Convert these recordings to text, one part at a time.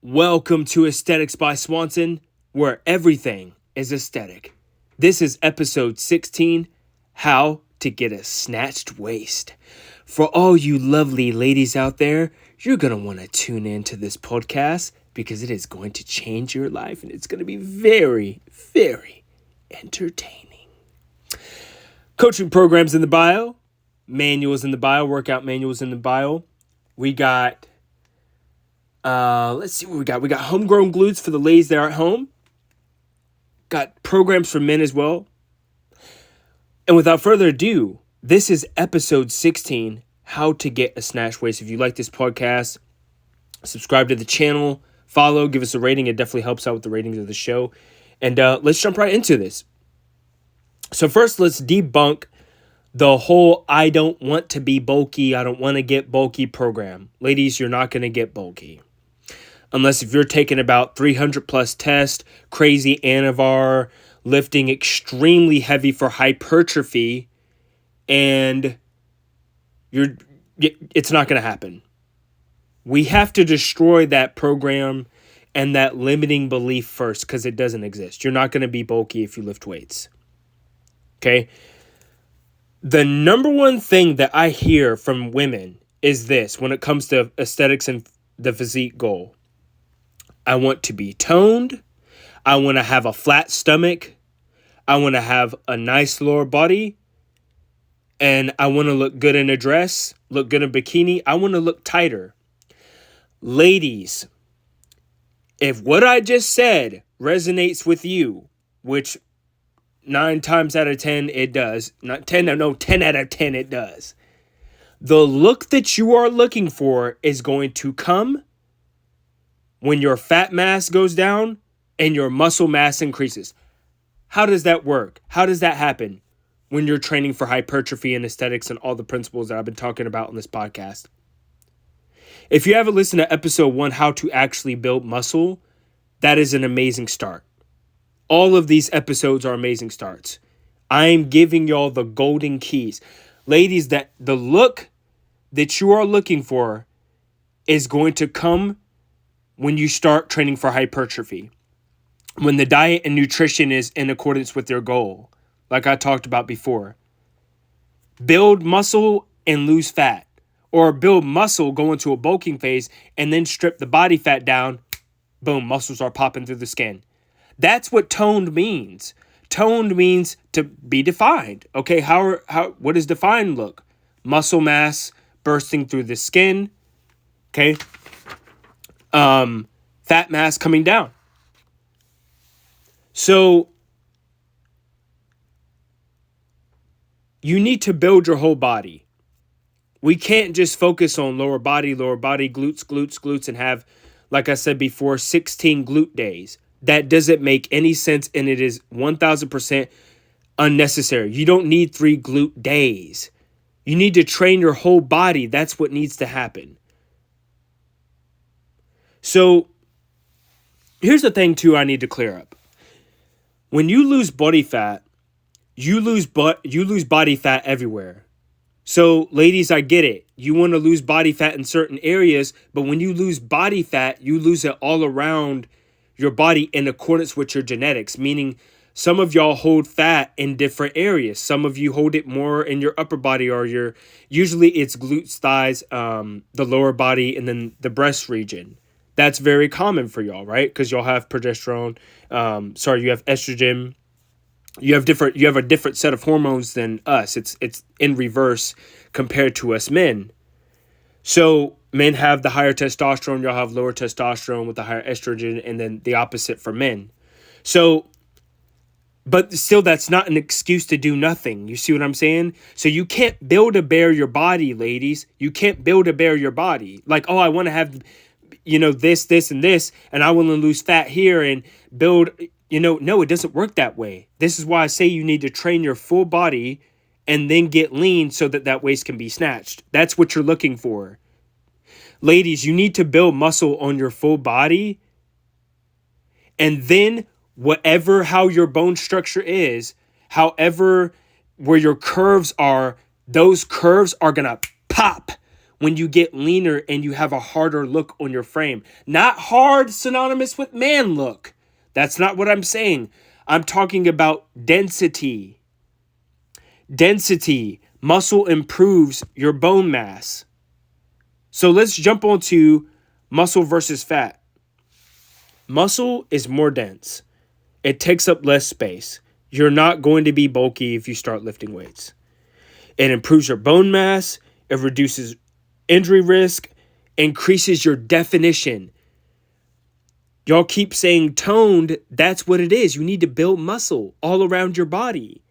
Welcome to Aesthetics by Swanson, where everything is aesthetic. This is episode 16, How to Get a Snatched Waist. For all you lovely ladies out there, you're going to want to tune into this podcast because it is going to change your life and it's going to be very, very entertaining. Coaching programs in the bio, manuals in the bio, workout manuals in the bio. We got... let's see what we got. We got homegrown glutes for the ladies that are at home. Got programs for men as well. And without further ado, this is episode 16, How to Get a Snatched Waist. If you like this podcast, subscribe to the channel, follow, give us a rating. It definitely helps out with the ratings of the show. And let's jump right into this. So first, let's debunk the whole I don't want to be bulky, I don't want to get bulky program. Ladies, you're not going to get bulky. Unless if you're taking about 300 plus tests, crazy anavar, lifting extremely heavy for hypertrophy, and it's not going to happen. We have to destroy that program and that limiting belief first because it doesn't exist. You're not going to be bulky if you lift weights. Okay? The number one thing that I hear from women is this when it comes to aesthetics and the physique goal. I want to be toned. I want to have a flat stomach. I want to have a nice lower body. And I want to look good in a dress, look good in a bikini. I want to look tighter. Ladies, if what I just said resonates with you, which 9 times out of 10 it does, 10 out of 10 it does. The look that you are looking for is going to come when your fat mass goes down and your muscle mass increases. How does that work? How does that happen when you're training for hypertrophy and aesthetics and all the principles that I've been talking about in this podcast? If you haven't listened to episode 1, How to Actually Build Muscle, that is an amazing start. All of these episodes are amazing starts. I'm giving y'all the golden keys. Ladies, that the look that you are looking for is going to come when you start training for hypertrophy, when the diet and nutrition is in accordance with your goal, like I talked about before. Build muscle and lose fat, or build muscle, go into a bulking phase, and then strip the body fat down. Boom, muscles are popping through the skin. That's what toned means. Toned means to be defined. Okay, what does defined look? Muscle mass bursting through the skin. Okay. Fat mass coming down. So you need to build your whole body. We can't just focus on lower body, glutes, and have, like I said before, 16 glute days. That doesn't make any sense, and it is 1,000% unnecessary. You don't need 3 glute days. You need to train your whole body. That's what needs to happen. So here's the thing, too, I need to clear up. When you lose body fat, you lose body fat everywhere. So, ladies, I get it. You want to lose body fat in certain areas, but when you lose body fat, you lose it all around your body in accordance with your genetics, meaning some of y'all hold fat in different areas. Some of you hold it more in your upper body or usually it's glutes, thighs, the lower body, and then the breast region. That's very common for y'all, right? Because y'all have progesterone. You have estrogen. You have a different set of hormones than us. It's in reverse compared to us men. So men have the higher testosterone, y'all have lower testosterone with the higher estrogen, and then the opposite for men. So, but still, that's not an excuse to do nothing. You see what I'm saying? So you can't build a bear your body, ladies. You can't build a bear your body. Like, oh, I want to have, this, and I want to lose fat here and build, no, it doesn't work that way. This is why I say you need to train your full body and then get lean so that waist can be snatched. That's what you're looking for. Ladies, you need to build muscle on your full body. And then how your bone structure is, however, where your curves are, those curves are going to pop when you get leaner and you have a harder look on your frame. Not hard synonymous with man look. That's not what I'm saying. I'm talking about density. Density. Muscle improves your bone mass. So let's jump onto muscle versus fat. Muscle is more dense. It takes up less space. You're not going to be bulky if you start lifting weights. It improves your bone mass. It reduces injury risk, increases your definition. Y'all keep saying toned. That's what it is. You need to build muscle all around your body.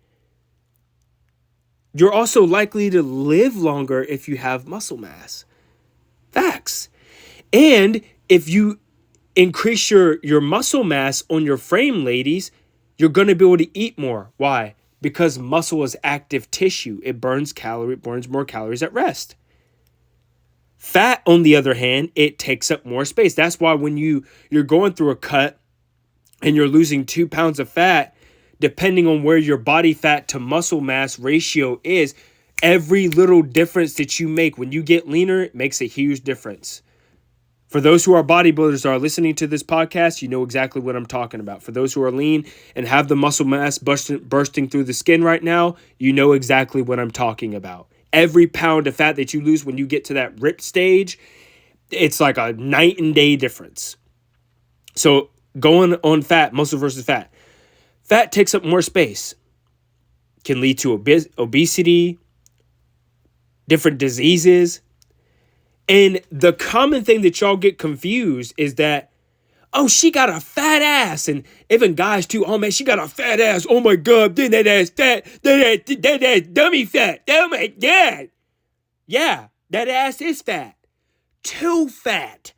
You're also likely to live longer if you have muscle mass. Facts. And if you increase your muscle mass on your frame, ladies, you're going to be able to eat more. Why? Because muscle is active tissue. It burns more calories at rest. Fat, on the other hand, it takes up more space. That's why when you're going through a cut and you're losing 2 pounds of fat, depending on where your body fat to muscle mass ratio is, every little difference that you make when you get leaner, it makes a huge difference. For those who are bodybuilders that are listening to this podcast, you know exactly what I'm talking about. For those who are lean and have the muscle mass bursting through the skin right now, you know exactly what I'm talking about. Every pound of fat that you lose when you get to that ripped stage, it's like a night and day difference. So going on fat, muscle versus fat. Fat takes up more space. Can lead to obesity, different diseases. And the common thing that y'all get confused is that, oh, she got a fat ass. And even guys too, oh man, she got a fat ass. Oh my God, then that ass fat, that ass dummy fat. Oh my God. Yeah, that ass is fat. Too fat.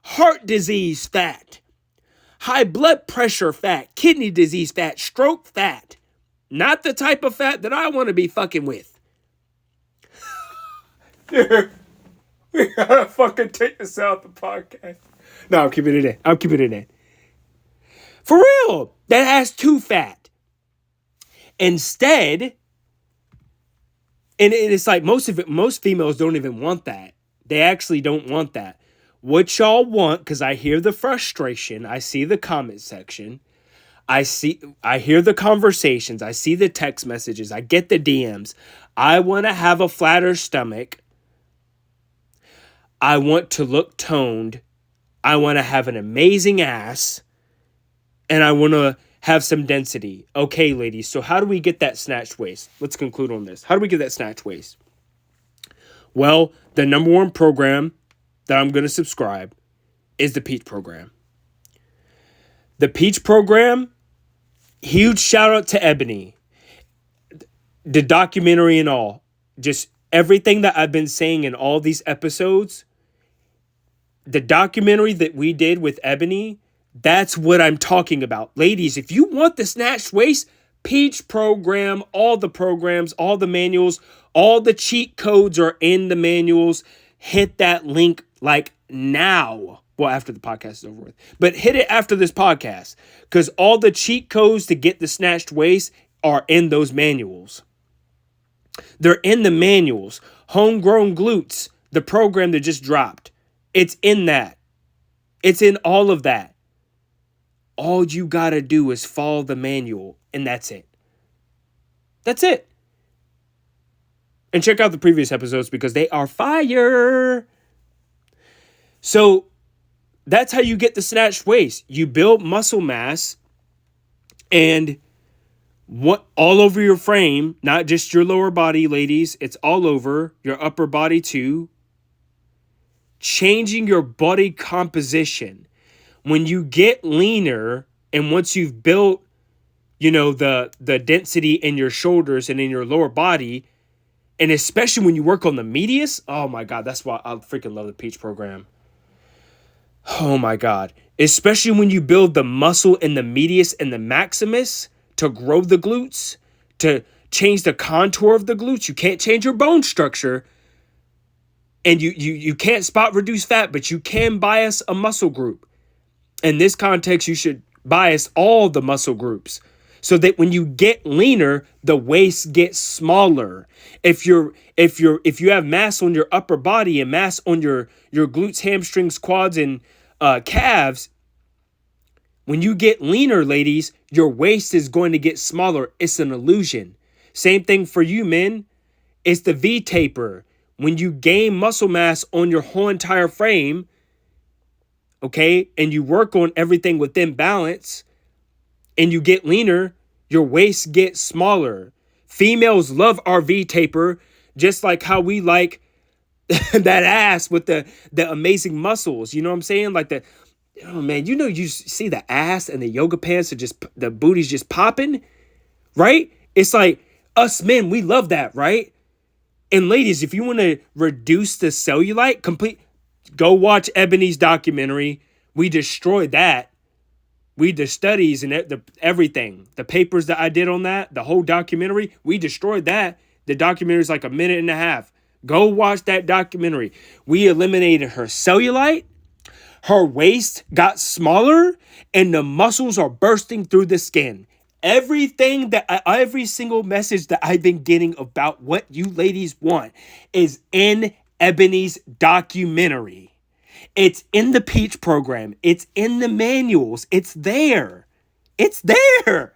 Heart disease fat. High blood pressure fat. Kidney disease fat. Stroke fat. Not the type of fat that I want to be fucking with. We gotta fucking take this out the podcast. No, I'm keeping it in. For real. That ass too fat. Instead, and it's like most females don't even want that. They actually don't want that. What y'all want, because I hear the frustration, I see the comment section, I hear the conversations, I see the text messages, I get the DMs. I want to have a flatter stomach. I want to look toned. I want to have an amazing ass. And I want to have some density. Okay, ladies, so how do we get that snatched waist? Let's conclude on this. How do we get that snatched waist? Well, the number one program that I'm going to subscribe is the Peach program. The Peach program, huge shout out to Ebony. The documentary and all. Just everything that I've been saying in all these episodes, the documentary that we did with Ebony, that's what I'm talking about. Ladies, if you want the snatched waist, Peach program, all the programs, all the manuals, all the cheat codes are in the manuals. Hit that link like now. Well, after the podcast is over with. But hit it after this podcast. Because all the cheat codes to get the snatched waist are in those manuals. They're in the manuals. Homegrown Glutes, the program that just dropped. It's in that. It's in all of that. All you gotta do is follow the manual, and that's it. That's it. And check out the previous episodes because they are fire. So that's how you get the snatched waist. You build muscle mass and what all over your frame, not just your lower body, ladies. It's all over your upper body too. Changing your body composition. When you get leaner and once you've built, the density in your shoulders and in your lower body, and especially when you work on the medius, oh my God, that's why I freaking love the Peach program. Oh my God. Especially when you build the muscle in the medius and the maximus to grow the glutes, to change the contour of the glutes. You can't change your bone structure. And you can't spot reduce fat, but you can bias a muscle group. In this context, you should bias all the muscle groups. so that when you get leaner, the waist gets smaller. If you have mass on your upper body and mass on your glutes, hamstrings, quads, and calves, when you get leaner, ladies, your waist is going to get smaller. It's an illusion. Same thing for you, men. It's the V taper. When you gain muscle mass on your whole entire frame, okay, and you work on everything within balance, and you get leaner, your waist gets smaller. Females love our V taper, just like how we like that ass with the amazing muscles. You know what I'm saying? Like oh man, you see the ass and the yoga pants are just, the booty's just popping, right? It's like us men, we love that, right? And ladies, if you want to reduce the cellulite, go watch Ebony's documentary. We destroyed that. We did studies and everything. The papers that I did on that, the whole documentary, we destroyed that. The documentary is like a minute and a half. Go watch that documentary. We eliminated her cellulite. Her waist got smaller and the muscles are bursting through the skin. Every single message that I've been getting about what you ladies want is in Ebony's documentary. It's in the Peach program. It's in the manuals. It's there. It's there.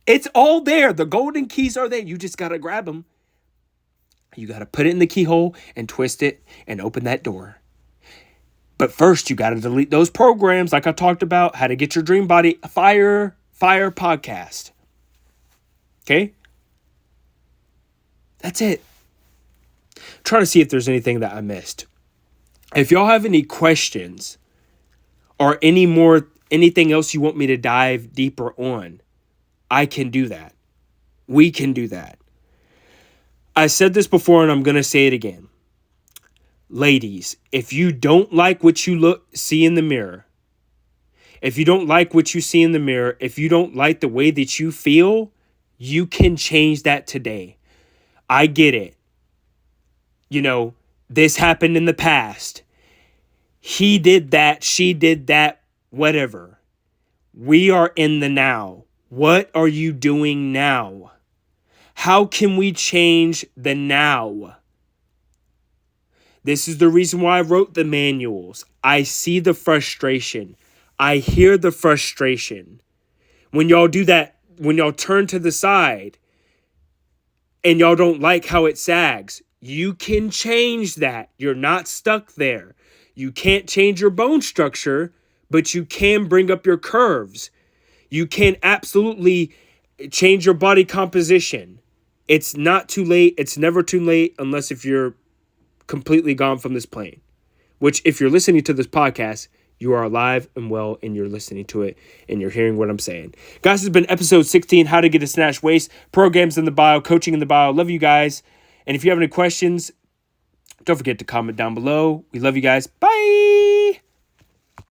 It's all there. The golden keys are there. You just got to grab them. You got to put it in the keyhole and twist it and open that door. But first, you got to delete those programs like I talked about, how to get your dream body, fire podcast. Okay? That's it. I'm trying to see if there's anything that I missed. If y'all have any questions or anything else you want me to dive deeper on, I can do that. We can do that. I said this before and I'm going to say it again. Ladies, if you don't like what you see in the mirror, if you don't like what you see in the mirror, if you don't like the way that you feel, you can change that today. I get it. This happened in the past. He did that, she did that, whatever. We are in the now. What are you doing now? How can we change the now? This is the reason why I wrote the manuals. I see the frustration. I hear the frustration. When y'all do that, when y'all turn to the side and y'all don't like how it sags, you can change that. You're not stuck there. You can't change your bone structure, but you can bring up your curves. You can absolutely change your body composition. It's not too late. It's never too late unless if you're completely gone from this plane, which if you're listening to this podcast, you are alive and well and you're listening to it and you're hearing what I'm saying. Guys, this has been episode 16, how to get a snatched waist, programs in the bio, coaching in the bio. Love you guys. And if you have any questions, don't forget to comment down below. We love you guys. Bye.